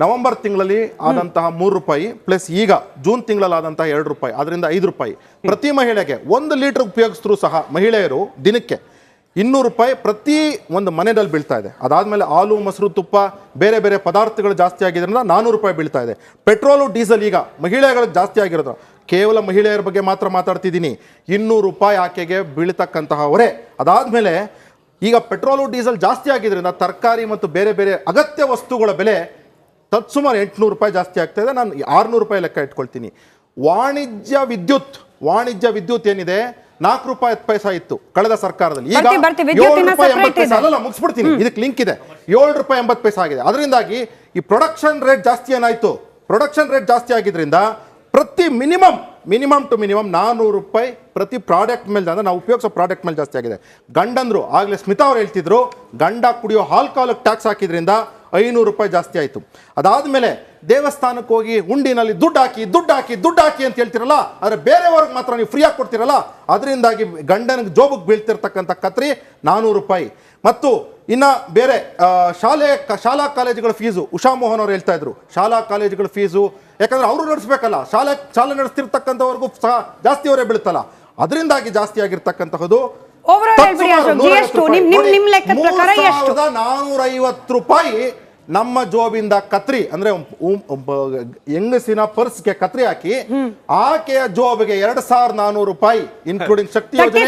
November ತಿಂಗಳಲ್ಲಿ ಆದಂತಹ ₹3 plus ಈಗ ಜೂನ್ ತಿಂಗಳಲ್ಲಿ ಆದಂತಹ ₹2, ಅದರಿಂದ ₹5 ಪ್ರತಿ ಮಹಿಳೆಗೆ 1 ಲೀಟರ್ ಉಪಯೋಗಿಸಿದ್ರು ಸಹ ಮಹಿಳೆಯರು ದಿನಕ್ಕೆ ₹200 ಪ್ರತಿ ಒಂದು ಮನೆಯಲ್ಲಿ ಬೀಳ್ತಾ ಇದೆ. ಅದಾದಮೇಲೆ ಹಾಲು ಮೊಸರು ತುಪ್ಪ ಬೇರೆ ಬೇರೆ ಪದಾರ್ಥಗಳು ಜಾಸ್ತಿ ಆಗಿದ್ರಿಂದ ₹400 ಬೀಳ್ತಾ ಇದೆ. ಪೆಟ್ರೋಲು ಡೀಸೆಲ್ ಈಗ ಮಹಿಳೆಗಳಿಗೆ ಜಾಸ್ತಿ ಆಗಿರೋದು, ಕೇವಲ ಮಹಿಳೆಯರ ಬಗ್ಗೆ ಮಾತ್ರ ಮಾತಾಡ್ತಿದ್ದೀನಿ. ₹200 ಆಕೆಗೆ ಬೀಳ್ತಕ್ಕಂತಹ ಹೊರೆ. ಅದಾದಮೇಲೆ ಈಗ ಪೆಟ್ರೋಲು ಡೀಸೆಲ್ ಜಾಸ್ತಿ ಆಗಿದ್ರಿಂದ ತರಕಾರಿ ಮತ್ತು ಬೇರೆ ಬೇರೆ ಅಗತ್ಯ ವಸ್ತುಗಳ ಬೆಲೆ ತತ್ಸುಮಾರು ₹800 ಜಾಸ್ತಿ ಆಗ್ತಾ ಇದೆ. ನಾನು ₹600 ಲೆಕ್ಕ ಇಟ್ಕೊಳ್ತೀನಿ. ವಾಣಿಜ್ಯ ವಿದ್ಯುತ್ ಏನಿದೆ ₹4.10 ಇತ್ತು ಕಳೆದ ಸರ್ಕಾರದಲ್ಲಿ, ಈಗ ₹7.80 ಅಲ್ಲ, ಮುಗಿಸ್ಬಿಡ್ತೀನಿ, ಇದಕ್ಕೆ ಲಿಂಕ್ ಇದೆ. ₹7.80 ಆಗಿದೆ. ಅದರಿಂದಾಗಿ ಈ ಪ್ರೊಡಕ್ಷನ್ ರೇಟ್ ಜಾಸ್ತಿ ಏನಾಯ್ತು, ಪ್ರೊಡಕ್ಷನ್ ರೇಟ್ ಜಾಸ್ತಿ ಆಗಿದ್ರಿಂದ ಪ್ರತಿ ಮಿನಿಮಮ್ ಟು ಮಿನಿಮಮ್ ₹400 ಪ್ರತಿ ಪ್ರಾಡಕ್ಟ್ ಮೇಲೆ, ಅಂದ್ರೆ ನಾವು ಉಪಯೋಗಿಸೋ ಪ್ರಾಡಕ್ಟ್ ಮೇಲೆ ಜಾಸ್ತಿ ಆಗಿದೆ. ಗಂಡಂದ್ರು ಆಗಲೇ ಸ್ಮಿತಾ ಅವ್ರು ಹೇಳ್ತಿದ್ರು, ಗಂಡ ಕುಡಿಯೋ ಆಲ್ಕೋಹಾಲಿಕ್ ಟ್ಯಾಕ್ಸ್ ಹಾಕಿದ್ರಿಂದ ₹500 ಜಾಸ್ತಿ ಆಯಿತು. ಅದಾದಮೇಲೆ ದೇವಸ್ಥಾನಕ್ಕೆ ಹೋಗಿ ಹುಂಡಿನಲ್ಲಿ ದುಡ್ಡು ಹಾಕಿ ಅಂತ ಹೇಳ್ತಿರಲ್ಲ, ಆದರೆ ಬೇರೆಯವ್ರಿಗೆ ಮಾತ್ರ ನೀವು ಫ್ರೀಯಾಗಿ ಕೊಡ್ತಿರಲ್ಲ, ಅದರಿಂದಾಗಿ ಗಂಡನಿಗೆ ಜೋಬಿಗೆ ಬೀಳ್ತಿರ್ತಕ್ಕಂಥ ಕತ್ರಿ ₹400. ಮತ್ತು ಇನ್ನು ಬೇರೆ ಶಾಲಾ ಕಾಲೇಜುಗಳ ಫೀಸು, ಉಷಾ ಮೋಹನ್ ಅವರು ಹೇಳ್ತಾ ಇದ್ರು, ಶಾಲಾ ಕಾಲೇಜುಗಳ ಫೀಸು ಯಾಕಂದ್ರೆ ಅವರು ನಡೆಸಬೇಕಲ್ಲ, ಶಾಲೆ ನಡೆಸ್ತಿರ್ತಕ್ಕಂಥವ್ರಿಗೂ ಸಹ ಜಾಸ್ತಿ ಅವರೇ ಬೀಳುತ್ತಲ್ಲ, ಅದರಿಂದಾಗಿ ಜಾಸ್ತಿ ಆಗಿರ್ತಕ್ಕಂತಹದ್ದು ₹450 ನಮ್ಮ ಜೋಬಿಂದ ಕತ್ರಿ, ಅಂದ್ರೆ ಹೆಂಗಸಿನ ಪರ್ಸ್ಗೆ ಕತ್ರಿ ಹಾಕಿ ಆಕೆಯ ಜೋಬಿಗೆ ₹2,400 ಇನ್ಕ್ಲೂಡಿಂಗ್ ಶಕ್ತಿ ಯೋಜನೆ.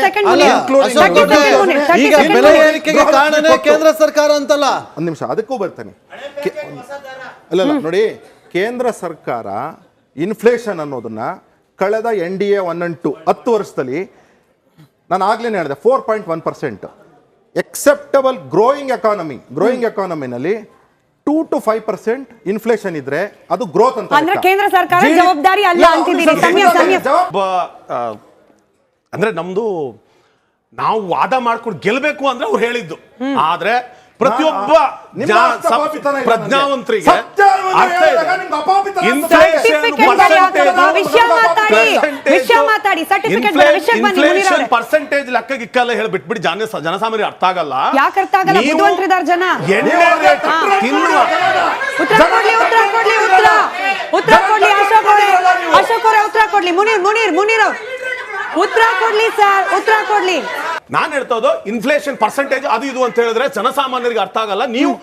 ಈಗ ಬೆಲೆ ಏರಿಕೆಗೆ ಕಾರಣನೇ ಕೇಂದ್ರ ಸರ್ಕಾರ ಅಂತಲ್ಲ. ಒಂದು ನಿಮಿಷ, ಅದಕ್ಕೂ ಬರ್ತಾನೆ. ಅಲ್ಲ ನೋಡಿ, ಕೇಂದ್ರ ಸರ್ಕಾರ ಇನ್ಫ್ಲೇಷನ್ ಅನ್ನೋದನ್ನ ಕಳೆದ NDA 1 and 2 10 ವರ್ಷದಲ್ಲಿ ನಾನು ಆಗ್ಲೇ ಹೇಳಿದೆ 4.1%. ಎಕ್ಸೆಪ್ಟಬಲ್ ಗ್ರೋಯಿಂಗ್ ಎಕಾನಮಿನಲ್ಲಿ 2 to 5% ಇನ್ಫ್ಲೇಷನ್ ಇದ್ರೆ ಅದು ಗ್ರೋತ್ ಅಂತ. ಅಂದ್ರೆ ಕೇಂದ್ರ ಸರ್ಕಾರ ಜವಾಬ್ದಾರಿ ಅಲ್ಲ ಅಂತಿದ್ದೀರಿ. ಅಂದ್ರೆ ನಮ್ದು ನಾವು ವಾದ ಮಾಡ್ಕೊಂಡು ಗೆಲ್ಬೇಕು ಅಂದ್ರೆ ಅವ್ರು ಹೇಳಿದ್ದು, ಆದ್ರೆ ಪ್ರತಿಯೊಬ್ಬ ಪ್ರಜ್ಞಾವಂತರಿಗೆ ಇನ್ಫ್ಲೇಷನ್ ಪರ್ಸೆಂಟೇಜ್ ಲೆಕ್ಕ ಗಿಕ್ಕಲ್ಲ ಹೇಳಿ ಬಿಟ್ಬಿಟ್ಟು ಜನಸಾಮಾನ್ಯರಿಗೆ ಅರ್ಥ ಆಗಲ್ಲ. ನಾನು ಹೇಳ್ತೋದು ಇನ್ಫ್ಲೇಷನ್ ಪರ್ಸೆಂಟೇಜ್ ಅದು ಇದು ಅಂತ ಹೇಳಿದ್ರೆ ಜನಸಾಮಾನ್ಯರಿಗೆ ಅರ್ಥ ಆಗಲ್ಲ. ನೀವು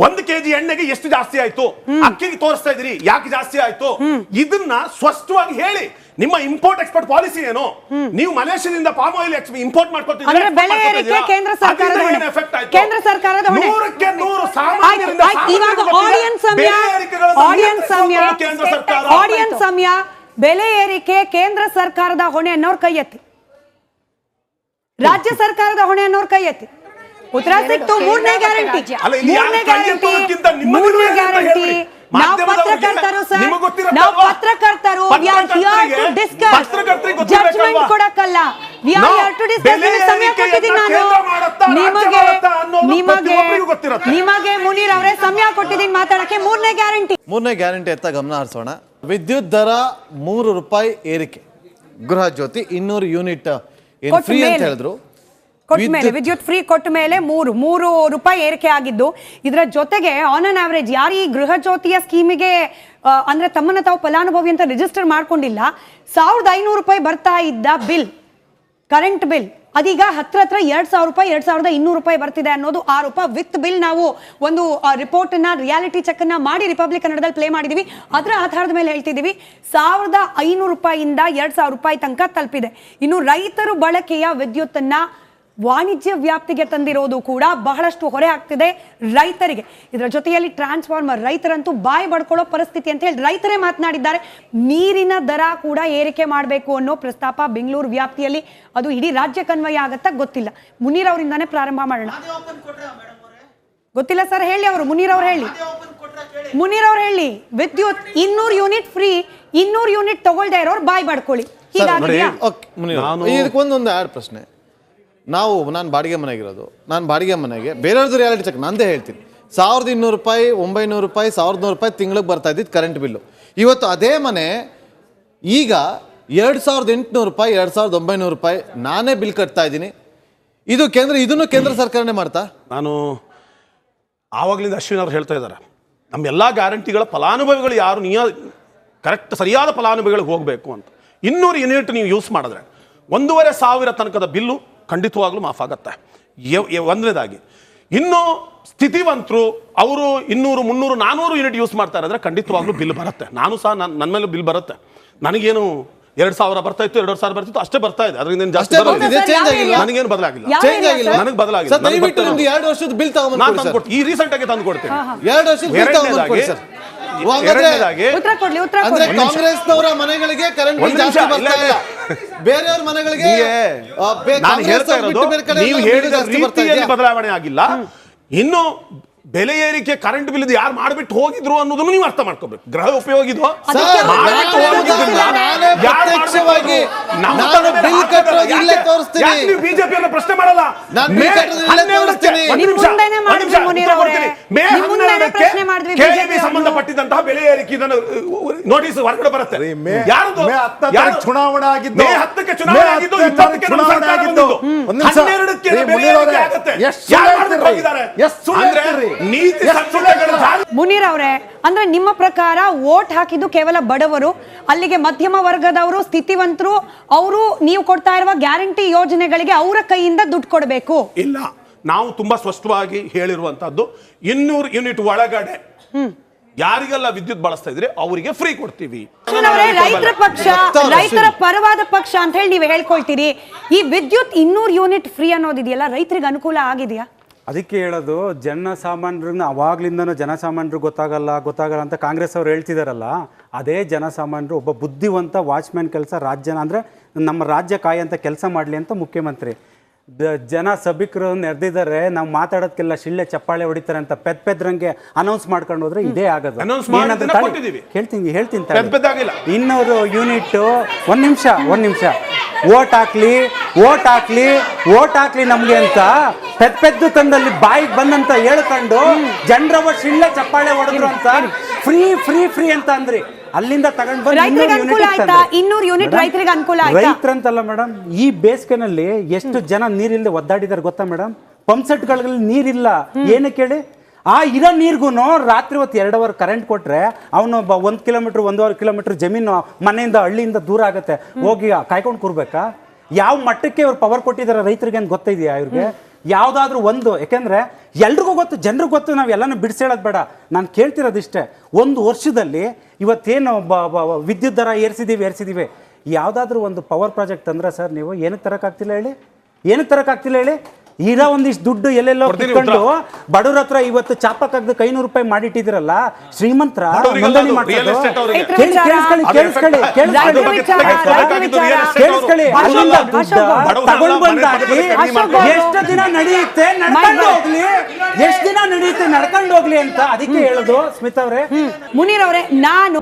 1 kg ಎಣ್ಣೆಗೆ ಎಷ್ಟು ಜಾಸ್ತಿ ಆಯ್ತು, ಅಕ್ಕಿಗೆ ತೋರಿಸ್ತಾ ಇದ್ರಿ ಯಾಕೆ ಜಾಸ್ತಿ ಆಯ್ತು, ಇದನ್ನ ಸ್ಪಷ್ಟವಾಗಿ ಹೇಳಿ. ನಿಮ್ಮ ಇಂಪೋರ್ಟ್ ಎಕ್ಸ್ಪೋರ್ಟ್ ಪಾಲಿಸಿ ಏನು? ನೀವು ಮಲೇಷ್ಯಾದಿಂದ ಪಾಮ್ ಆಯಿಲ್ ಇಂಪೋರ್ಟ್ ಮಾಡ್ಕೊತಿದ್ದೀರಿ. ಕೇಂದ್ರ ಸರ್ಕಾರದ ಬೆಲೆ ಏರಿಕೆ ಕೇಂದ್ರ ಸರ್ಕಾರದ ಹೊಣೆ ಅನ್ನೋರ್ ಕೈ ಎತ್ತಿ, ರಾಜ್ಯ ಸರ್ಕಾರದ ಹೊಣೆ ಅನ್ನೋರ್ ಕೈ ಎತ್ತಿ. ಉತ್ತರ ಸಿಕ್ತು. ಮೂರನೇ ಗ್ಯಾರಂಟಿ ನಾವು ಪತ್ರಕರ್ತರು ಸರ್, ನಾವು ಪತ್ರಕರ್ತರು ಜಡ್ಜ್ಮೆಂಟ್ ಕೊಡಕ್ಕಲ್ಲ, ಸಮಯ ಕೊಟ್ಟಿದ್ದೀನಿ ನಾನು ನಿಮಗೆ ಮುನೀರ್ ಅವರೇ ಸಮಯ ಕೊಟ್ಟಿದ್ದೀನಿ ಮಾತಾಡಕ್ಕೆ. ಮೂರನೇ ಗ್ಯಾರಂಟಿ ಅಂತ ಗಮನ ಹರಿಸೋಣ. ವಿದ್ಯುತ್ ದರ ₹3 ಏರಿಕೆ, ಗೃಹ ಜ್ಯೋತಿ 200 ಯೂನಿಟ್ ಫ್ರೀ ಅಂತ ಹೇಳಿದ್ರು. ವಿದ್ಯುತ್ ಫ್ರೀ ಕೊಟ್ಟ ಮೇಲೆ ₹3 ಏರಿಕೆ ಆಗಿದ್ದು. ಇದರ ಜೊತೆಗೆ ಆನ್ ಅನ್ ಆವರೇಜ್ ಯಾರು ಈ ಗೃಹ ಜ್ಯೋತಿಯ ಸ್ಕೀಮಿಗೆ ಅಂದ್ರೆ ತಮ್ಮನ್ನ ತಾವು ಫಲಾನುಭವಿ ಅಂತ ರಿಜಿಸ್ಟರ್ ಮಾಡ್ಕೊಂಡಿಲ್ಲ, ₹1,500 ಬರ್ತಾ ಇದ್ದ ಬಿಲ್, ಕರೆಂಟ್ ಬಿಲ್, ಅದೀಗ ಹತ್ರ ₹2,000 ₹2,200 ಬರ್ತಿದೆ ಅನ್ನೋದು ಆರೋಪ. ವಿತ್ ಬಿಲ್ ನಾವು ಒಂದು ರಿಪೋರ್ಟ್ ಅನ್ನ ರಿಯಾಲಿಟಿ ಚೆಕ್ ಅನ್ನ ಮಾಡಿ ರಿಪಬ್ಲಿಕ್ ಕನ್ನಡದಲ್ಲಿ ಪ್ಲೇ ಮಾಡಿದೀವಿ. ಅದರ ಆಧಾರದ ಮೇಲೆ ಹೇಳ್ತಿದೀವಿ ₹1,500 ಇಂದ ₹2,000 ತನಕ ತಲುಪಿದೆ. ಇನ್ನು ರೈತರು ಬಳಕೆಯ ವಿದ್ಯುತ್ ಅನ್ನ ವಾಣಿಜ್ಯ ವ್ಯಾಪ್ತಿಗೆ ತಂದಿರೋದು ಕೂಡ ಬಹಳಷ್ಟು ಹೊರೆ ಆಗ್ತಿದೆ ರೈತರಿಗೆ. ಇದರ ಜೊತೆಯಲ್ಲಿ ಟ್ರಾನ್ಸ್ಫಾರ್ಮರ್ ರೈತರಂತೂ ಬಾಯಿ ಬಡ್ಕೊಳ್ಳೋ ಪರಿಸ್ಥಿತಿ ಅಂತ ಹೇಳಿ ರೈತರೇ ಮಾತನಾಡಿದ್ದಾರೆ. ನೀರಿನ ದರ ಕೂಡ ಏರಿಕೆ ಮಾಡಬೇಕು ಅನ್ನೋ ಪ್ರಸ್ತಾಪ ಬೆಂಗಳೂರು ವ್ಯಾಪ್ತಿಯಲ್ಲಿ, ಅದು ಇಡೀ ರಾಜ್ಯಕ್ಕೆ ಅನ್ವಯ ಆಗತ್ತಾ ಗೊತ್ತಿಲ್ಲ. ಮುನೀರ್ ಅವರಿಂದಾನೇ ಪ್ರಾರಂಭ ಮಾಡೋಣ. ಗೊತ್ತಿಲ್ಲ ಸರ್, ಹೇಳಿ ಅವರು. ಮುನೀರ್ ಅವ್ರು ಹೇಳಿ. ವಿದ್ಯುತ್ 200 ಯೂನಿಟ್ ಫ್ರೀ, 200 ಯೂನಿಟ್ ತಗೊಳ್ದೇ ಇರೋರು ಬಾಯಿ ಬಡ್ಕೊಳ್ಳಿ. ಇದಕ್ಕೊಂದೊಂದು ಆಡ್ ಪ್ರಶ್ನೆ. ನಾನು ಬಾಡಿಗೆ ಮನೆಗಿರೋದು, ನಾನು ಬಾಡಿಗೆ ಮನೆಗೆ ಬೇರೆಯವ್ರದ್ದು ರಿಯಾಲಿಟಿ ಚೆಕ್ ನಂದೇ ಹೇಳ್ತೀನಿ. ₹1,200 ₹900 ₹1,100 ತಿಂಗಳಿಗೆ ಬರ್ತಾ ಇದ್ದಿದ್ದು ಕರೆಂಟ್ ಬಿಲ್ಲು. ಇವತ್ತು ಅದೇ ಮನೆ ಈಗ ₹2,800 ₹2,900 ನಾನೇ ಬಿಲ್ ಕಟ್ತಾ ಇದ್ದೀನಿ. ಇದನ್ನು ಕೇಂದ್ರ ಸರ್ಕಾರನೇ ಮಾಡ್ತಾ. ನಾನು ಆವಾಗಲಿಂದ ಅಶ್ವಿನ್ ಅವ್ರು ಹೇಳ್ತಾ ಇದ್ದಾರೆ, ನಮ್ಮೆಲ್ಲ ಗ್ಯಾರಂಟಿಗಳ ಫಲಾನುಭವಿಗಳು ಯಾರು ಕರೆಕ್ಟ್ ಸರಿಯಾದ ಫಲಾನುಭವಿಗಳಿಗೆ ಹೋಗಬೇಕು ಅಂತ 200 ಯೂನಿಟ್ ನೀವು ಯೂಸ್ ಮಾಡಿದ್ರೆ 1,500 ತನಕದ ಬಿಲ್ಲು ಖಂಡಿತವಾಗ್ಲೂ ಮಾಫ್ ಆಗುತ್ತೆ. ಒಂದನೇದಾಗಿ. ಇನ್ನು ಸ್ಥಿತಿವಂತರು ಅವರು 200, 300, 400 ಯೂನಿಟ್ ಯೂಸ್ ಮಾಡ್ತಾರೆ ಅಂದ್ರೆ ಖಂಡಿತವಾಗ್ಲೂ ಬಿಲ್ ಬರುತ್ತೆ. ನಾನು ಸಹ ನನ್ನ ಮೇಲೆ ಬಿಲ್ ಬರುತ್ತೆ. ನನಗೇನು 2,000 ಬರ್ತಾ ಇತ್ತು, 2,500 ಬರ್ತಿತ್ತು, ಅಷ್ಟೇ ಬರ್ತಾ ಇದೆ. ಅದರಿಂದ ಜಾಸ್ತಿ ನನಗೇನು ಬದಲಾಗಿಲ್ಲ. ನನಗೆ ಬದಲಾಗಿಲ್ಲ. ನಿಮ್ದು 2 ವರ್ಷದ ಬಿಲ್ ತಗೊಂಡು ಈ ರೀಸೆಂಟ್ ಆಗಿ ತಂದು ಕೊಡ್ತೀನಿ. 2 ವರ್ಷದ ಬಿಲ್ ತಗೊಂಡು ಸರ್. ಅಂದ್ರೆ ಕಾಂಗ್ರೆಸ್ನವರ ಮನೆಗಳಿಗೆ ಕರೆಂಟ್ ಬಿಲ್ ಜಾಸ್ತಿ ಬರ್ತಾ ಇಲ್ಲ, ಬೇರೆಯವ್ರ ಮನೆಗಳಿಗೆ ನಾನು ಹೇಳ್ತಾ ಇರೋದು ನೀವು ಹೇಳಿದ ರೀತಿಯಲ್ಲಿ ಬದಲಾವಣೆ ಆಗಿಲ್ಲ. ಇನ್ನು ಬೆಲೆ ಏರಿಕೆ ಕರೆಂಟ್ ಬಿಲ್ ಯಾರು ಮಾಡ್ಬಿಟ್ಟು ಹೋಗಿದ್ರು ಅನ್ನೋದನ್ನು ನೀವು ಅರ್ಥ ಮಾಡ್ಕೋಬೇಕು. ಗೃಹ ಉಪಯೋಗಿದು ಬಿಜೆಪಿಯನ್ನು ಪ್ರಶ್ನೆ ಮಾಡಲ್ಲ. ಸಂಬಂಧಪಟ್ಟಿದ್ದಂತಹ ಬೆಲೆ ಏರಿಕೆ ನೋಟಿಸ್ ಹೊರಗಡೆ ಬರುತ್ತೆ. ಚುನಾವಣೆ ಆಗಿದ್ದು, ಮೇ 10ಕ್ಕೆ ಚುನಾವಣೆ ಆಗಿದ್ದು, 20ಕ್ಕೆ ನಮ್ಮ ಸರ್ಕಾರ ಬಂದಿದ್ದು, 12ಕ್ಕೆ ಬೆಲೆ ಏರಿಕೆ ಆಗುತ್ತೆ. ಯಾರು ಮಾಡ್ಬಿಟ್ಟು ಹೋಗಿದ್ದಾರೆ? ಮುನೀರ್ ಅವರೇ, ಅಂದ್ರೆ ನಿಮ್ಮ ಪ್ರಕಾರ ವೋಟ್ ಹಾಕಿದ್ದು ಕೇವಲ ಬಡವರು, ಅಲ್ಲಿಗೆ ಮಧ್ಯಮ ವರ್ಗದವರು, ಸ್ಥಿತಿವಂತರು, ಅವರು ನೀವು ಕೊಡ್ತಾ ಇರುವ ಗ್ಯಾರಂಟಿ ಯೋಜನೆಗಳಿಗೆ ಅವರ ಕೈಯಿಂದ ದುಡ್ಡು ಕೊಡಬೇಕು? ಇಲ್ಲ, ನಾವು ತುಂಬಾ ಸ್ಪಷ್ಟವಾಗಿ ಹೇಳಿರುವಂತದ್ದು 200 ಯೂನಿಟ್ ಒಳಗಡೆ ಯಾರಿಗೆಲ್ಲ ವಿದ್ಯುತ್ ಬಳಸ್ತಾ ಇದ್ರೆ ಅವರಿಗೆ ಫ್ರೀ ಕೊಡ್ತೀವಿ. ರೈತರ ಪಕ್ಷ, ರೈತರ ಪರವಾದ ಪಕ್ಷ ಅಂತ ಹೇಳಿ ನೀವು ಹೇಳ್ಕೊಳ್ತೀರಿ. ಈ ವಿದ್ಯುತ್ 200 ಯೂನಿಟ್ ಫ್ರೀ ಅನ್ನೋದಿದೆಯಲ್ಲ, ರೈತರಿಗೆ ಅನುಕೂಲ ಆಗಿದೆಯಾ? ಅದಕ್ಕೆ ಹೇಳೋದು, ಜನಸಾಮಾನ್ಯರನ್ನ ಅವಾಗ್ಲಿಂದನೂ ಜನಸಾಮಾನ್ಯರು ಗೊತ್ತಾಗಲ್ಲ ಅಂತ ಕಾಂಗ್ರೆಸ್ ಅವ್ರು ಹೇಳ್ತಿದಾರಲ್ಲ, ಅದೇ ಜನಸಾಮಾನ್ಯರು ಒಬ್ಬ ಬುದ್ಧಿವಂತ ವಾಚ್ಮ್ಯಾನ್ ಕೆಲಸ ರಾಜ್ಯನ ಅಂದರೆ ನಮ್ಮ ರಾಜ್ಯ ಕಾಯಂತ ಕೆಲಸ ಮಾಡಲಿ ಅಂತ ಮುಖ್ಯಮಂತ್ರಿ ಜನ ಸಭಿಕರು ನೆರೆದಿದ್ದಾರೆ. ನಾವು ಮಾತಾಡೋದಕ್ಕೆಲ್ಲ ಶಿಳ್ಳೆ ಚಪ್ಪಾಳೆ ಹೊಡಿತಾರೆ ಅಂತ ಪೆದ್ರಂಗೆ ಅನೌನ್ಸ್ ಮಾಡ್ಕೊಂಡು ಹೋದ್ರೆ ಇದೇ ಆಗೋದು. ಹೇಳ್ತೀನಿ 200 ಯೂನಿಟ್. ಒಂದ್ ನಿಮಿಷ ಓಟ್ ಹಾಕ್ಲಿ ನಮ್ಗೆ ಅಂತ ಪೆದ್ದು ತಂದಲ್ಲಿ ಬಾಯಿಗೆ ಬಂದಂತ ಹೇಳ್ಕೊಂಡು ಜನರವ ಶಿಳ್ಳೆ ಚಪ್ಪಾಳೆ ಹೊಡೆದ್ರು ಅಂತ ಫ್ರೀ ಅಂತ ಅಂದ್ರಿ. ಅಲ್ಲಿಂದ ತಗೊಂಡ್ ರೈತರಂತಲ್ಲ ಮೇಡಮ್, ಈ ಬೇಸಿಗೆನಲ್ಲಿ ಎಷ್ಟು ಜನ ನೀರಿಲ್ಲದೆ ಒದ್ದಾಡಿದಾರೆ ಗೊತ್ತಾ ಮೇಡಮ್? ಪಂಪ್ ಸೆಟ್ಗಳಲ್ಲಿ ನೀರಿಲ್ಲ. ಏನಕ್ಕೆ ಹೇಳಿ? ಆ ಇರೋ ನೀರ್ಗು ರಾತ್ರಿ ಹೊತ್ತು 2 ಅವರ್ ಕರೆಂಟ್ ಕೊಟ್ರೆ ಅವನು 1 ಕಿಲೋಮೀಟರ್ 1.5 ಕಿಲೋಮೀಟರ್ ಜಮೀನು ಮನೆಯಿಂದ ಹಳ್ಳಿಯಿಂದ ದೂರ ಆಗತ್ತೆ, ಹೋಗಿ ಕಾಯ್ಕೊಂಡು ಕೂರ್ಬೇಕಾ? ಯಾವ ಮಟ್ಟಕ್ಕೆ ಅವ್ರು ಪವರ್ ಕೊಟ್ಟಿದ್ದಾರೆ ರೈತರಿಗೆ ಅಂತ ಗೊತ್ತಿದೆಯಾ ಇವ್ರಿಗೆ? ಯಾವುದಾದ್ರೂ ಒಂದು, ಯಾಕೆಂದ್ರೆ ಎಲ್ರಿಗೂ ಗೊತ್ತು, ಜನರಿಗೂ ಗೊತ್ತು, ನಾವು ಎಲ್ಲನೂ ಬಿಡಿಸೇಳೋದು ಬೇಡ. ನಾನು ಕೇಳ್ತಿರೋದಿಷ್ಟೇ, 1 ವರ್ಷದಲ್ಲಿ ಇವತ್ತೇನು ವಿದ್ಯುತ್ ದರ ಏರಿಸಿದೀವಿ, ಯಾವುದಾದ್ರೂ ಒಂದು ಪವರ್ ಪ್ರಾಜೆಕ್ಟ್ ತಂದ್ರೆ ಸರ್ ನೀವು ಏನಕ್ಕೆ ತರಕ್ಕಾಗ್ತಿಲ್ಲ ಹೇಳಿ? ಇರೋ ಒಂದಿಷ್ಟು ದುಡ್ಡು ಎಲ್ಲೆಲ್ಲೋ ಕಿತ್ಕೊಂಡು ಬಡವ್ರ ಹತ್ರ ಇವತ್ತು ಚಾಪಕ್ಕಾಗದಕ್ಕೆ 500 ರೂಪಾಯಿ ಮಾಡಿಟ್ಟಿದಿರಲ್ಲ, ಶ್ರೀಮಂತರ ನೋಂದಣಿ ಮಾಡ್ಕೊಳ್ಳಿ. ಅಲ್ಲಿಂದ ತಗೊಂಡು ಬಂದಾಕಿ ಎಷ್ಟು ದಿನ ನಡೆಯುತ್ತೆ ನಡ್ಕೊಂಡು ಹೋಗ್ಲಿ ಅಂತ ಅದಕ್ಕೆ ಹೇಳುದು. ಸ್ಮಿತಾ ಅವರೇ, ಮುನೀರ್ ಅವರೇ, ನಾನು